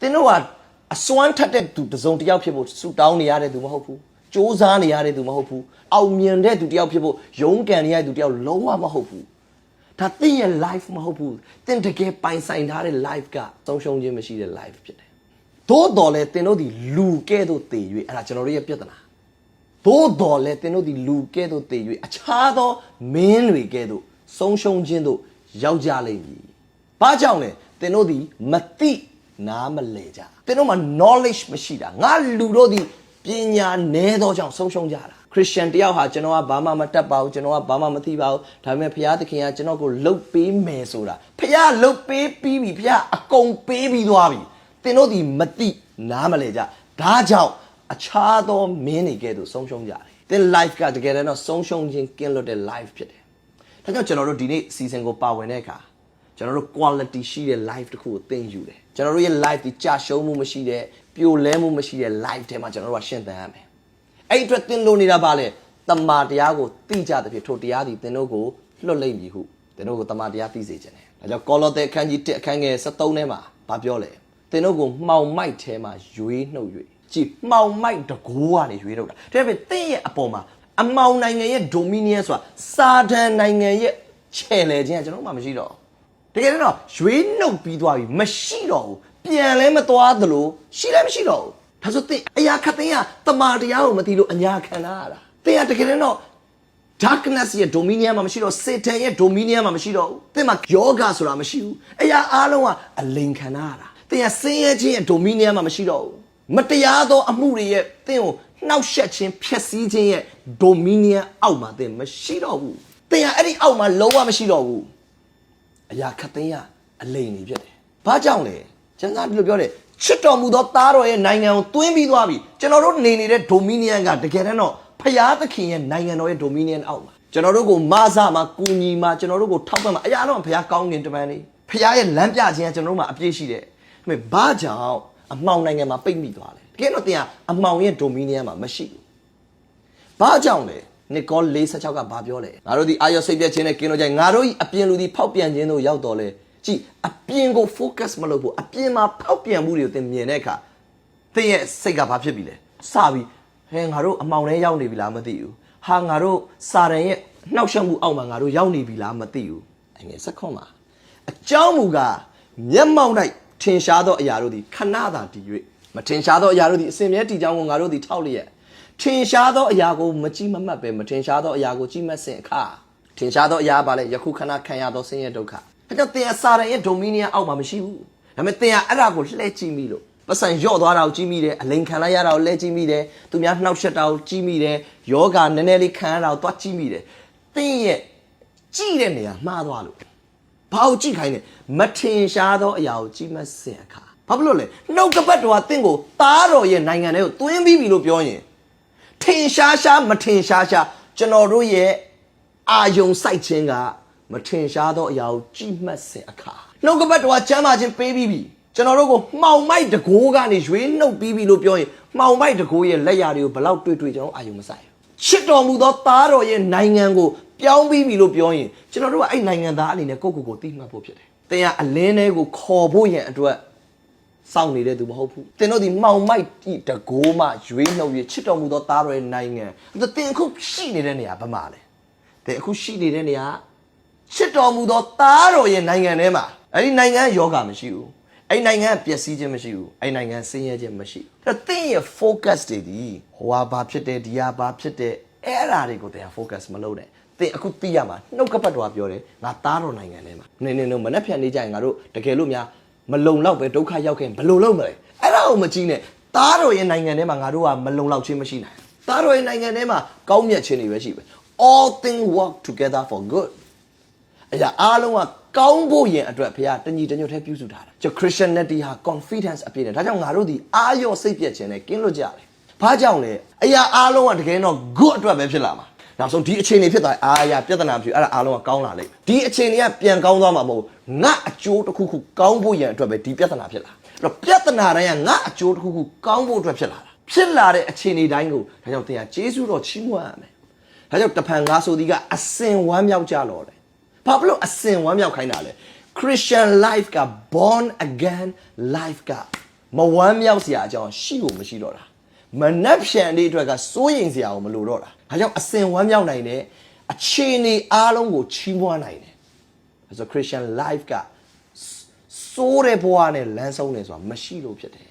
တင်းတို့ကအစွမ်းထက်တဲ့သူတစုံတစ်ယောက်ဖြစ်ဖို့ဆူတောင်းနေရတဲ့သူမဟုတ်ဘူးစူးစမ်းနေရတဲ့သူမဟုတ်ဘူးအောင်မြင်တဲ့သူတစ်ယောက်ဖြစ်ဖို့ရုန်းကန်နေရတဲ့သူတစ်ယောက်လုံးဝမဟုတ်ဘူးဒါတင်းရဲ့ life မဟုတ်ဘူးတင်းတကယ်ပိုင်ဆိုင်ထားတဲ့ life ကဆုံးရှုံးခြင်းမရှိတဲ့ life ဖြစ်တယ်သို့တော်လဲတင်းတို့ဒီလူကဲ့သို့တည်၍အဲ့ဒါကျွန်တော်တို့ရဲ့ပြဿနာသို့တော်လဲတင်းတို့ဒီလူကဲ့သို့တည်၍အခြားသောမင်းတွေကဲ့သို့ဆုံးရှုံးခြင်းတို့ရောက်ကြလိမ့်မည်ဘာကြောင့်လဲတင်းတို့ဒီမသိနားမလဲကြတင်းတို့မှာ knowledge မရှိတာငါလူတို့ဒီပညာနည်းသောကြောင့်ဆုံးရှုံးကြတာခရစ်ယာန်တယောက်ဟာကျွန်တော်ကဘာမှမတတ်ပါဘူးကျွန်တော်ကဘာမှမသိပါဘူးဒါပေမဲ့ဘုရားသခင်ကကျွန်တော်ကိုလှုပ်ပေးမယ်ဆိုတာဘုရားလှုပ်ပေးပြီးပြီဘုရားအကုန်ပေးပြီးသွားပြီသင်တို့ဒီမသိနားမလဲကြဒါကြောင့်အခြားသောမင်းတွေကဲ့သို့ဆုံးရှုံးကြတယ်သင် life ကတကယ်တော့ဆုံးရှုံးခြင်းကင်းလွတ်တဲ့ life ဖြစ်တယ်ဒါကြောင့်ကျွန်တော်တို့ဒီနေ့ season ကိုပါဝင်တဲ့အခါကျွန်တော်တို့ quality ရှိတဲ့ life တစ်ခုကိုသင်ယူတယ်ကျွန်တော်တို့ရဲ့ life ဒီကြာရှုံးမှုမရှိတဲ့ပြိုလဲမှုမရှိတဲ့ life ထဲမှာကျွန်တော်တို့ကရှင်းသန်ရမယ်အဲ့အတွက်သင်လို့နေတာပါလေတမာတရားကိုသိကြတဲ့ဖြစ်ထိုတရားဒီသင်တို့ကိုလွတ်လိမ့်မည်ဟုသင်တို့ကိုတမာတရားသိစေခြင်းတယ်ဒါကြောင့်ကောလောသဲအခန်းကြီး1အခန်းငယ်73ထဲမှာဗာပြောလဲသင်တို့ကိုမှောင်မိုက်ထဲမှာရွေးနှုတ်၍ကြည်မှောင်မိုက်တကိုးကနေရွေးနှုတ်တာဒါပေမဲ့သင်ရဲ့အပေါ်မှာအမောင်နိုင်ငံရဲ့ dominion ဆိုတာစာတန်နိုင်ငံရဲ့ခြေလေခြင်းကကျွန်တော်မှမရှိတော့တကယ်တော့ရွေးနှုတ်ပြီးသွားပြီမရှိတော့ဘူးပြန်လဲမသွားသလိုရှိလည်းမရှိတော့ဘူးဒါဆိုသင်အရာခတ်သိန်းကတမာတရားကိုမသိလို့အညာခံရတာသင်ကတကယ်တော့ darkness ရဲ့ dominion မှာမရှိတော့ Satan ရဲ့ dominion မှာမရှိတော့ဘူးသင်မှာယောဂဆိုတာမရှိဘူးအရာအားလုံးကအလိန်ခံရတာသင်ကဆင်းရဲခြင်းရဲ့ dominion မှာမရှိတော့ဘူးမတရားသောအမှုတွေရဲ့သင်ကိုနှောက်ယှက်ခြင်းဖျက်ဆီးခြင်းရဲ့ dominion အောက်မှာသင်မရှိတော့ဘူးသင်ကအဲ့ဒီအောက်မှာလုံးဝမရှိတော့ဘူးအရာခတ်သိန်းကအလိန်နေဖြစ်တယ်ဘာကြောင့်လဲကျန်စာဒီလိုပြောတယ်ချစ်တော်မူသောသားတော်ရဲ့နိုင်ငံကိုသွင်းပြီးသွားပြီကျွန်တော်တို့နေနေတဲ့ dominion ကတကယ်တော့ဖျားသခင်ရဲ့နိုင်ငံတော်ရဲ့ dominion အောက်မှာကျွန်တော်တို့ကိုမဆမှာကူညီမှာကျွန်တော်တို့ကိုထောက်ပံ့မှာအရာတော့ဖျားကောင်းကင်တမန်လေးဖျားရဲ့လမ်းပြခြင်းကကျွန်တော်တို့မှာအပြည့်ရှိတယ်ဒါပေမဲ့ဘာကြောင့်အမှောင်နိုင်ငံမှာပိတ်မိသွားလဲတကယ်တော့တင်ကအမှောင်ရဲ့ dominion မှာမရှိဘူးဘာကြောင့်လဲနိကော46ကဘာပြောလဲငါတို့ဒီအာယောစိတ်ပြည့်ခြင်းနဲ့ကင်းလို့ကြိုင်ငါတို့ဤအပြင်လူဒီဖောက်ပြန်ခြင်းတို့ရောက်တော်လဲကြည့်အပြင်ကို focus မလုပ်ဘူးအပြင်မှာဖောက်ပြန်မှုတွေကိုသင်မြင်တဲ့အခါသင်ရဲ့စိတ်ကဘာဖြစ်ပြီလဲစပြီးဟဲငါတို့အမှောင်ထဲရောက်နေပြီလားမသိဘူးဟာငါတို့စာရန်ရဲ့နှောက်ယှက်မှုအောက်မှာငါတို့ရောက်နေပြီလားမသိဘူးအငယ်ဆက်ခွန်မှာအကြောင်းမူကားမျက်မှောက်၌ထင်ရှားသောအရာတို့သည်ခဏသာတည်၍မထင်ရှားသောအရာတို့သည်အစဉ်မြဲတည်ကြောင်းကိုငါတို့သည်ထောက်လျက်ထင်ရှားသောအရာကိုမကြည့်မမှတ်ပဲမထင်ရှားသောအရာကိုကြည့်မှတ်စဉ်အခါထင်ရှားသောအရာပါလေယခုခဏခံရသောဆင်းရဲဒုက္ခဒါကြောင့်သင်အစာရရဲ့ dominion အောက်မှာမရှိဘူးဒါပေမဲ့သင်ကအဲ့ဒါကိုလှည့်ကြည့်မိလို့ပတ်စံညော့သွားတာကိုကြည့်မိတယ်အလိန်ခံလိုက်ရတာကိုလှည့်ကြည့်မိတယ်သူများနှောက်ယှက်တာကိုကြည့်မိတယ်ယောဂနည်းနည်းလေးခံရတာကိုသွားကြည့်မိတယ်သင်ရဲ့ကြည့်တဲ့နေရာမှားသွားလို့ဘာကိုကြည့်ခိုင်းလဲမထင်ရှားသောအရာကိုကြည့်မှတ်စဉ်အခါဘာဖြစ်လို့လဲနှုတ်ကပတ်တော်ကသင်ကိုသားတော်ရဲ့နိုင်ငံထဲကိုသွင်းပြီးပြီလို့ပြောရင်ထင်ရှားရှားမထင်ရှားရှားကျွန်တော်တို့ရဲ့အာယုံစိုက်ခြင်းကမထင်ရှားသောအရာကိုကြည့်မှတ်စဉ်အခါနှုတ်ကပတ်တော်ကကျမ်းမာခြင်းပေးပြီးပြီကျွန်တော်တို့ကိုမှောင်မိုက်တကိုးကနေရွေးနှုတ်ပြီးပြီလို့ပြောရင်မှောင်မိုက်တကိုးရဲ့လက်ရာတွေကိုဘယ်လောက်တွေ့ကျွန်တော်အာယုံမဆိုင်ချစ်တော်မူသောသားတော်ရဲ့နိုင်ငံကိုပြောင်းပြီးပြီလို့ပြောရင်ကျွန်တော်တို့ကအဲ့နိုင်ငံသားအနေနဲ့ကိုယ့်ကိုယ်ကိုသိမှတ်ဖို့ဖြစ်တယ်။သင်ကအလင်းတွေကိုခေါ်ဖို့ရန်အတွက်စောင့်နေတဲ့သူမဟုတ်ဘူး။သင်တို့ဒီမှောင်မိုက်တကိုးမှရွေးနှုတ်ရချစ်တော်မူသောသားတော်ရဲ့နိုင်ငံသင်အခုရှိနေတဲ့နေရာဘာမှလဲ။သင်အခုရှိနေတဲ့နေရာချစ်တော်မူသောသားတော်ရဲ့နိုင်ငံထဲမှာအဲ့ဒီနိုင်ငံယောဂမရှိဘူးအဲ့နိုင်ငံပျက်စီးခြင်းမရှိဘူးအဲ့နိုင်ငံဆင်းရဲခြင်းမရှိဘူးအဲ့သင်ရဲ့ focus တွေဒီဟိုဟာဘာဖြစ်တယ်ဒီဟာဘာဖြစ်တယ်အဲ့အရာတွေကိုသင် focus မလုပ်နဲ့သင်အခုသိရမှာနှုတ်ကပတ်တော်ပြောတယ်ငါသားတော်နိုင်ငံထဲမှာနင်းမနှက်ဖြန်နေကြရင်ငါတို့တကယ်လို့များမလုံလောက်ပဲဒုက္ခရောက်ခဲ့ဘယ်လိုလုပ်မလဲအဲ့ဒါကိုမကြည့်နဲ့သားတော်ရဲ့နိုင်ငံထဲမှာငါတို့ကမလုံလောက်ခြင်းမရှိနိုင်သားတော်ရဲ့နိုင်ငံထဲမှာကောင်းမြတ်ခြင်းတွေပဲရှိပဲ all things work together for good အရာအားလုံးကကောင်းဖို့ရင်အတွက်ဘုရားတညီတညွတ်ထဲပြုစုထားတာကျွန် Christianity ဟာ confidence အပြည့်နဲ့ဒါကြောင့်ငါတို့ဒီအာရောစိတ်ပြည့်ခြင်းနဲ့ကင်းလွတ်ကြတယ်ဘာကြောင့်လဲအရာအားလုံးကတကယ်တော့ good အတွက်ပဲဖြစ်လာမှာနောက်ဆုံးဒီအခြေအနေဖြစ်သွားရင်အာရပြဿနာဖြစ်အဲ့ဒါအားလုံးကကောင်းလာလိမ့်မယ်ဒီအခြေအနေကပြန်ကောင်းသွားမှာမဟုတ်ငါအကျိုးတစ်ခုခုကောင်းဖို့ရန်အတွက်ပဲဒီပြဿနာဖြစ်လာအဲ့တော့ပြဿနာတိုင်းကငါအကျိုးတစ်ခုခုကောင်းဖို့အတွက်ဖြစ်လာတာဖြစ်လာတဲ့အခြေအနေတိုင်းကိုဒါကြောင့်သင်ကကျေးဇူးတော်ချီးမွမ်းရမယ်ဒါကြောင့်တဖန်ငါဆိုဒီကအစင်ဝမ်းမြောက်ကြလော်တယ်ဘာဖြစ်လို့အစင်ဝမ်းမြောက်ခိုင်းတာလဲ Christian life က born again life က မဝမ်းမြောက်စရာအကြောင်းရှိကိုမရှိတော့တာမနှက်ဖြန်လေးအတွက်ကစိုးရင်စရာကိုမလိုတော့တာဒါကြောင့်အစဉ်ဝမ်းမြောက်နိုင်တဲ့အခြေအနေအားလုံးကိုချီးမွမ်းနိုင်တယ်ဆိုတော့ Christian life ကစိုးတဲ့ဘဝနဲ့လမ်းဆုံးတယ်ဆိုတာမရှိလို့ဖြစ်တယ်